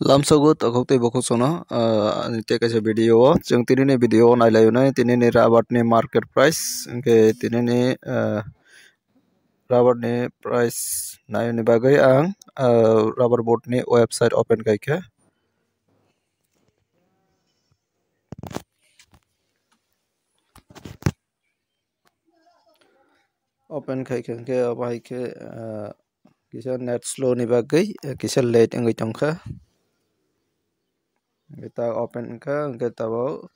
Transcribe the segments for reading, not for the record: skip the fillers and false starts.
Lamsogut akokte bokosono nite kaisa video jeng tinini video nailayunai tinini rubber ni market price ke tinini rubber ni price nayuni bagai ang rubber board ni website open kaike open kaike ke abai ke kisa net slow ni bagai kisa late ngai tongkha kita open ka kita bo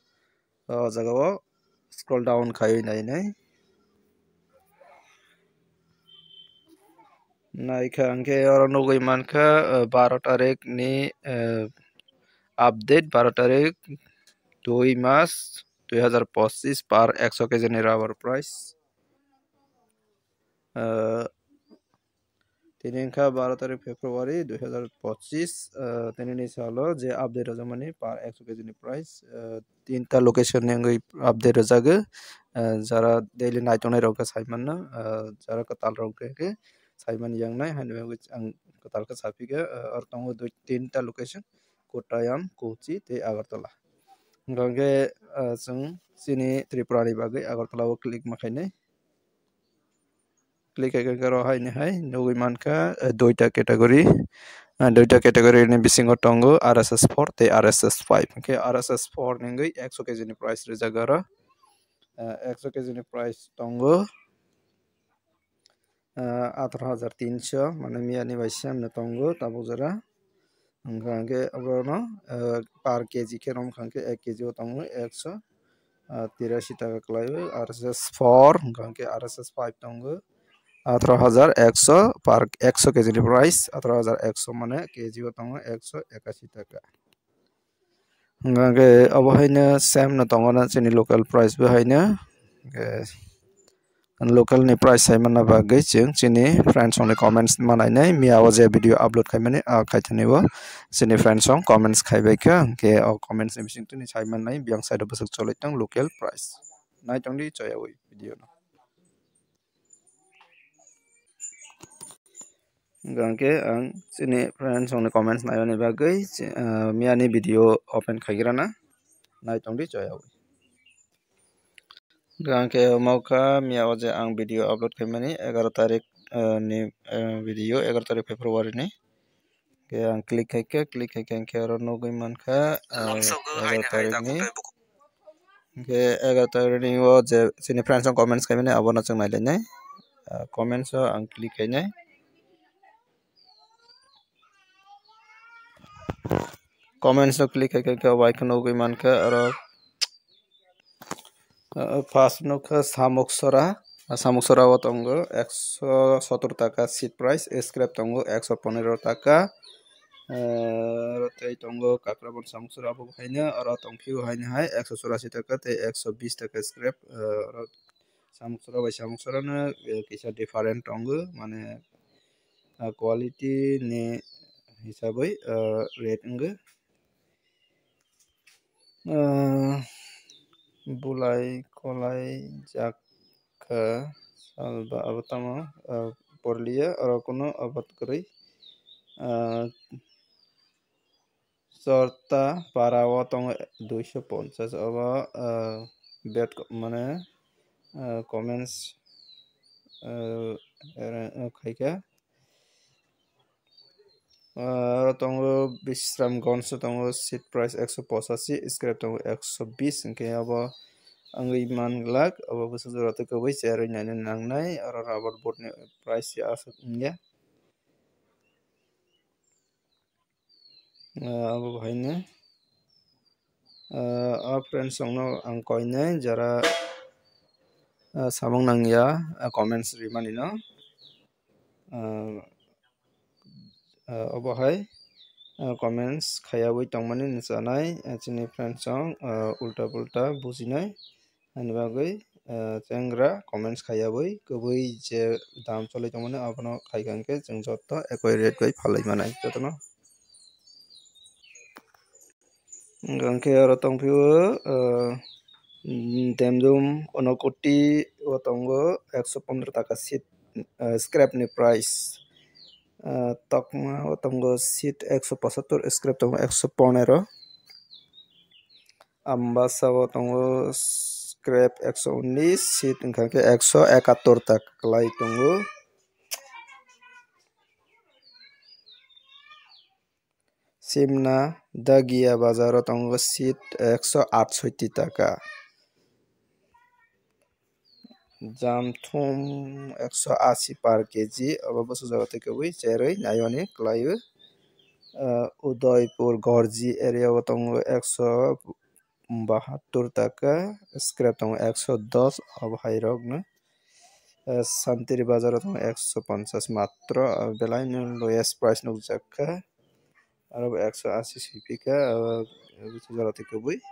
jaga scroll down khai nai naikha angke orang nugui manka 12 tarik ni update 12 tarik 2 Mas 2025 per 100 kg ni rubber price tinengka 12 tarik Februari 2025 tinini salo je update rajamani per 100 kg ni price tinta location ni ngai update rajaga jara daily night onai rok saiman na jara katal rok ke saiman yang nai han ang katal ka sapiga or tongo tinta location Kottayam Kochi te Agartala gangge sung sini Tripura ni bagai Agartala o klik makai klik karo hai ni hai nugui manka duita category ni bisingo tongo RSS 4 te RSS 5 ke RSS 4 ningai 100 kg ni price re jagara 100 kg ni price tongo 18,300 মানে মিয়ানি বাইসাম না tongo tabo jara angke abono per kg ke rom khangke 1 kg o tongo 183 টাকা kalaio RSS 4 angke RSS 5 tongo 18,100 per 100 kg ni price 18,100 মানে kg o tongo 181 টাকা angke abo haina same na tongo na chini local price bo haina local ni price hai mana bagai ching chini friends only comments manai nai mi awaje video upload khai mani khaithani bo chini friends on comments khai bai ka ke comments ni bising tuni sai man nai biang side busuk cholai tang local price nai tongdi choyawi video no gangke ang chini friends only comments nai bagai miani video open khaigra na nai tongdi choyawi gangke mauka miawaje ang video upload khaimani 11 tarik ni video 11 tarik Februari ni ke ang klik haike angke oro nugui mankha 11 tarik ni ke 11 tarik ni o je sini friends on comments khaimani abono chung nailainai comments o ang klik hainai comments o klik haike bai nugui mankha oro first nukha samuksora o tongo 117 টাকা seat price scrap tongo 115 টাকা tei tongo kakrabon samuksora abo haina oro tongphio haina hai 184 টাকা tei 120 টাকা scrap samuksora bai samuksora no kisa different tongo mane quality ni hisabai rate ungo bulai kolai jakha salba abatamo porlia oro kono abat kori sorta parawa tongo 250 aba bet mane comments khaika tongo Bisramganj tongo seat price 185 scrap tongo 120 hingke abo angui manglak abo busuk jora te kubai chair nai nangnai oro rubber board ni price ya asuk ya abo haine friends no ang koinai jara samung nangya comments rimani no abo hai comments khayawai tongmani nichanai chini friends on ulta pulta bujinai ani bagai chengra comments khayawai kubui je dam cholai tongmani abono khaigangke jeng jotto ekoi rate bai phalai manai jotono gangke oro tongphio demjum onokoti o tongo 115 টাকা seat scrap ni price tokma tongo seat 175 scrap tongo 115 ambasa tongo scrap 119 seat engka ke 171 tak kelai tongo Simna Dagia Bazaro tongo seat 168 taka Jamthum 180 per kg abo bosu jaga theke ui cheroi nayoni klaio Udaipur Gorji area tongo 172 taka scrap tongo 110 abo hairok na Santiri Bazar tongo 150 matro belai lowest price nukjakka aro 180 CP ka bosu jaga theke ui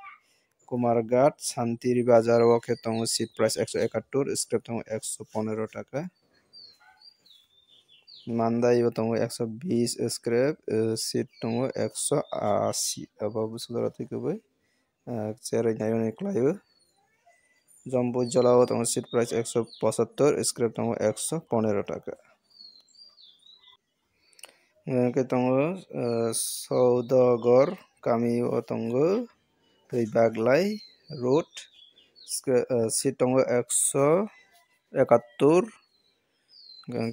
Kumarghat Santiri Bazar oke tongo seat price 171 scrap tongo 115 taka Mandai tongo 120 scrap seat tongo 180 abo bosu jaga theke ui cheroi nayoni klaio Jambu Jalao tongo seat price 175 scrap tongo 115 taka ke tongo Saudagar kami tongo Baglai road seat tongo 171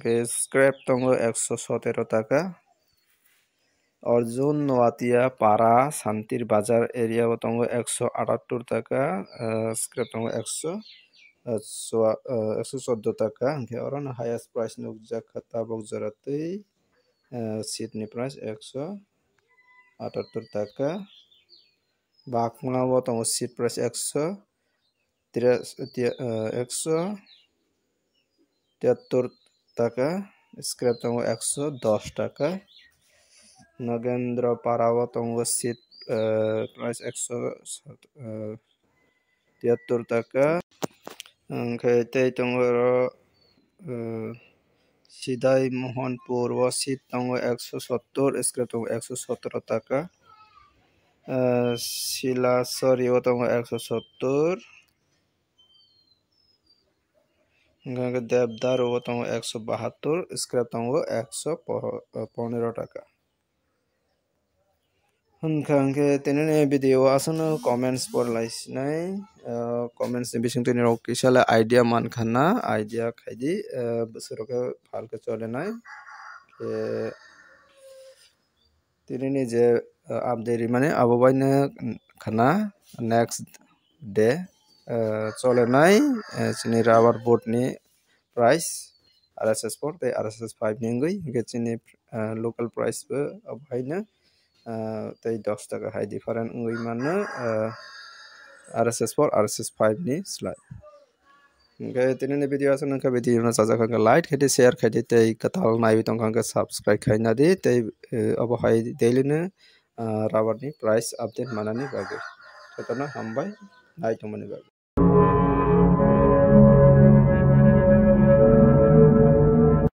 ke scrap tongo 117 taka Arjun Noatia Para Santir Bazar area tongo 178 taka scrap tongo 114 taka ke oran highest price nukjak khata bokjaratei seat ni price 178 taka Bakmala tongo seat price 173 taka scrap tongo 110 taka Nagendra Parawa tongo seat price 173 taka Oke tei tongo Sidai Mohanpur seat tongo 170 scrap tongo 117 taka Silasari tongo 170 Devdar tongo 172 scrap tongo 115 taka Hangke tenene video asono comments por laisnai comments ni bising tini rok kisala idea man khana idea khaidi busuro phalke chole nai tenene je update mane abo baina khana next day chole nai chini rubber boat ni price RSS 4 te RSS 5 ni ngui ge chini local price bo abaina tei 10 taka hai different ngui mano RSS 4 RSS 5 ni slide Oke tenene video asan nangka video na saja kangka like khede share khede tei katal nai tong kangka subscribe khaina di tei abo hai daily na rubber ni price update manani bagi totona hambai nai tongmani bagi